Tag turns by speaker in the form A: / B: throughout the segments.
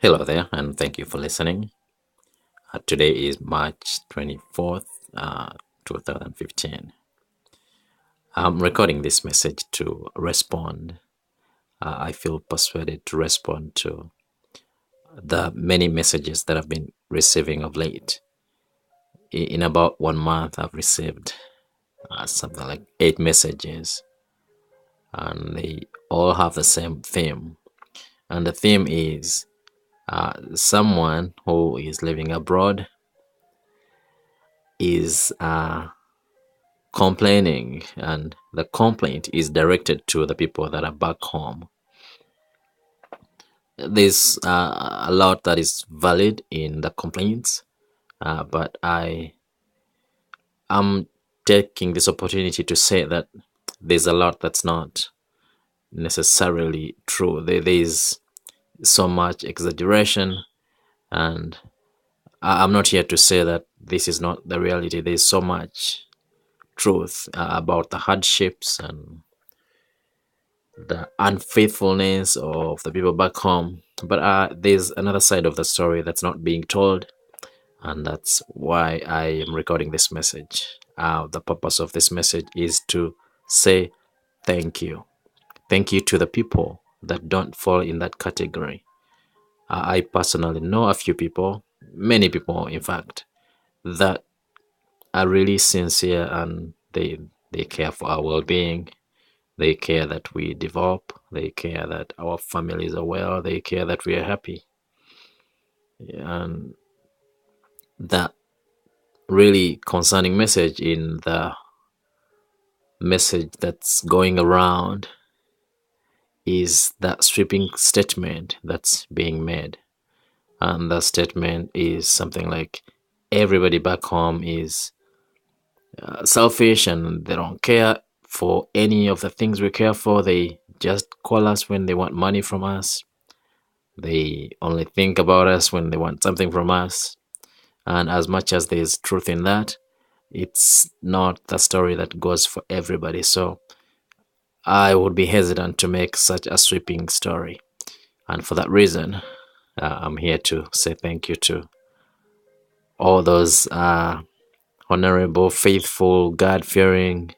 A: Hello there, and thank you for listening. Today is March 24th, 2015. I'm recording this message to respond. I feel persuaded to respond to the many messages that I've been receiving of late. In about 1 month, I've received something like 8 messages, and they all have the same theme. And the theme is someone who is living abroad is complaining, and the complaint is directed to the people that are back home. There's a lot that is valid in the complaints, but I am taking this opportunity to say that there's a lot that's not necessarily true. There's so much exaggeration, and I'm not here to say that this is not the reality. There's so much truth about the hardships and the unfaithfulness of the people back home. But there's another side of the story that's not being told, and that's why I am recording this message. The purpose of this message is to say thank you. Thank you to the people that don't fall in that category. I personally know a few people, many people, in fact, that are really sincere, and they care for our well-being. They care that we develop. They care that our families are well. They care that we are happy. And that really concerning message in the message that's going around is that sweeping statement that's being made. And that statement is something like everybody back home is selfish, and they don't care for any of the things we care for. They just call us when they want money from us. They only think about us when they want something from us. And as much as there's truth in that, it's not the story that goes for everybody. So I would be hesitant to make such a sweeping story. And for that reason, I'm here to say thank you to all those honorable, faithful, God fearing,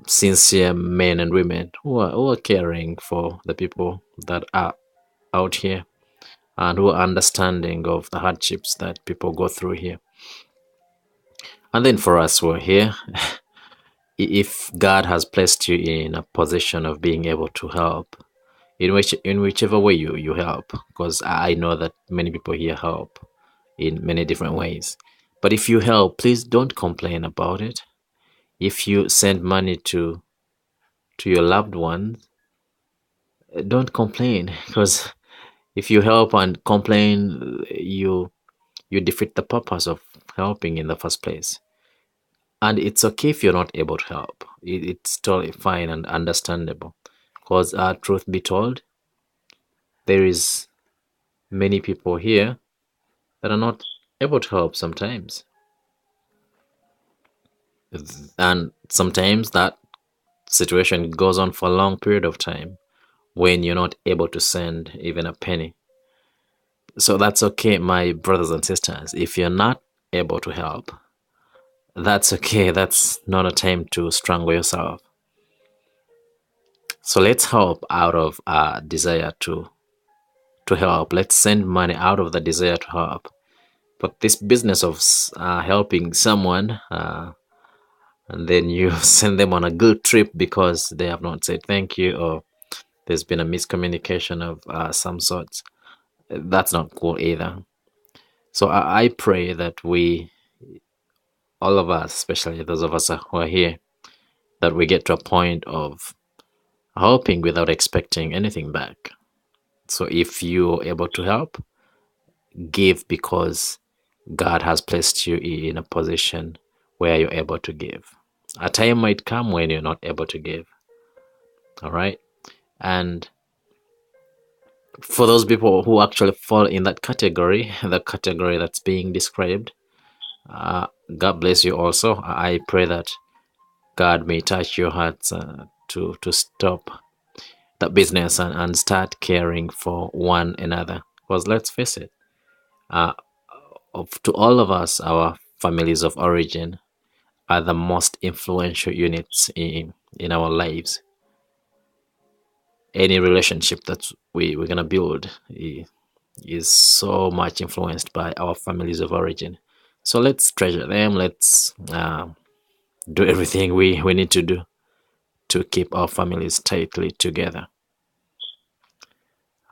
A: sincere men and women who are caring for the people that are out here, and who are understanding of the hardships that people go through here. And then for us who are here, if God has placed you in a position of being able to help, in whichever way you help, because I know that many people here help in many different ways. But if you help, please don't complain about it. If you send money to your loved ones, don't complain, because if you help and complain, you defeat the purpose of helping in the first place. And it's okay if you're not able to help. It's totally fine and understandable, because truth be told, there is many people here that are not able to help sometimes. And sometimes that situation goes on for a long period of time when you're not able to send even a penny. So that's okay, my brothers and sisters. If you're not able to help, that's okay. That's not a time to strangle yourself. So let's help out of a desire to help. Let's send money out of the desire to help. But this business of helping someone, and then you send them on a good trip because they have not said thank you, or there's been a miscommunication of some sorts, that's not cool either. So I pray that we, all of us, especially those of us who are here, that we get to a point of helping without expecting anything back. So if you're able to help, give because God has placed you in a position where you're able to give. A time might come when you're not able to give. All right. And for those people who actually fall in that category, the category that's being described, God bless you also. I pray that God may touch your hearts to stop that business and start caring for one another. Because let's face it, uh, to all of us, our families of origin are the most influential units in our lives. Any relationship that we're gonna build is so much influenced by our families of origin. So let's treasure them. Let's do everything we need to do to keep our families tightly together.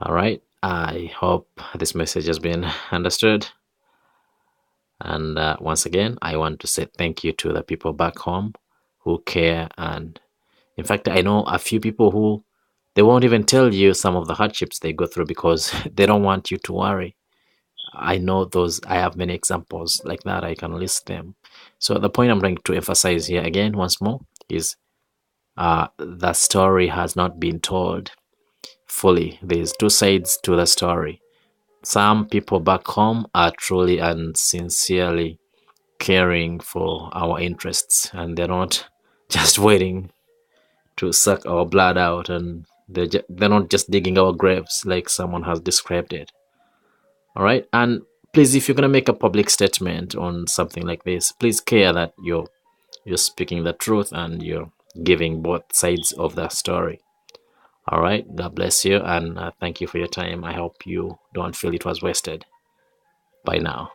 A: All right. I hope this message has been understood. And once again, I want to say thank you to the people back home who care. And in fact, I know a few people who they won't even tell you some of the hardships they go through because they don't want you to worry. I know those, I have many examples like that. I can list them. So the point I'm trying to emphasize here again, once more, is the story has not been told fully. There's two sides to the story. Some people back home are truly and sincerely caring for our interests, and they're not just waiting to suck our blood out, and they're not just digging our graves like someone has described it. All right. And please, if you're going to make a public statement on something like this, please care that you're speaking the truth and you're giving both sides of the story. All right. God bless you, and thank you for your time. I hope you don't feel it was wasted. Bye now.